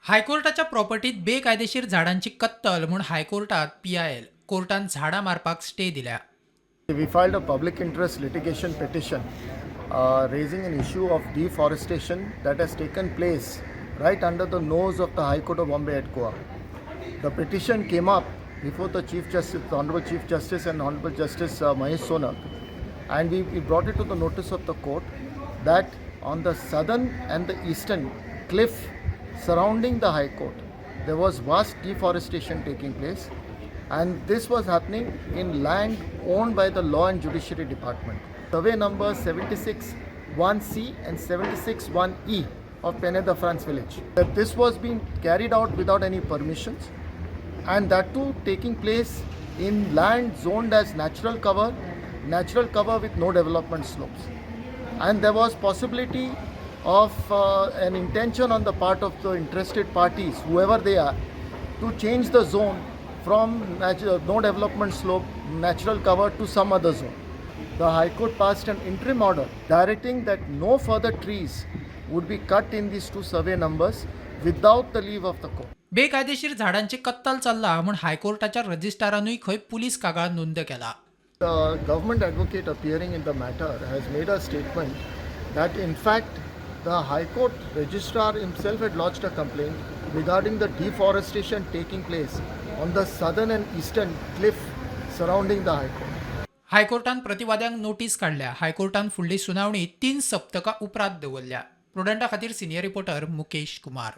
हायकोर्टाच्या प्रॉपर्टीत बेकायदेशीर झाडांची कत्तल म्हणून हायकोर्टात PIL कोर्टान झाडां मारपाक स्टे दिल्या. We filed a public interest litigation petition raising an issue of deforestation that has taken place right under the nose of the High Court of Bombay at Goa. The petition came up before the Chief Justice, the Honorable Chief Justice and Honorable Justice Mahesh Sonak, and we brought it to the notice of the court that on the southern and the eastern cliff surrounding the High Court, there was vast deforestation taking place, and this was happening in land owned by the Law and Judiciary Department. Survey number 76-1C and 76-1E of Penha-de-Franca Village. That this was being carried out without any permissions, and that too taking place in land zoned as natural cover with no development slopes. And there was possibility of an intention on the part of the interested parties, whoever they are, to change the zone from no development slope, natural cover to some other zone. The High Court passed an interim order directing that no further trees would be cut in these two survey numbers without the leave of the court. बेकायदेशीर झाडांची कत्तल चल्ला म्हणून हायकोर्टाच्या रजिस्ट्रारानूय खंय police कागाळ नोंद केला. The government advocate appearing in the matter has made a statement that in fact the High Court registrar himself had lodged a complaint regarding the deforestation taking place on the southern and eastern cliff surrounding the High Court. हायकोर्टान प्रतिवाद्यांक notice काढल्या. हायकोर्टान फुडली सुनावणी 3 सप्तकां उपरांत दवरल्या. प्रुडंटा खातीर सिनियर रिपोर्टर मुकेश कुमार.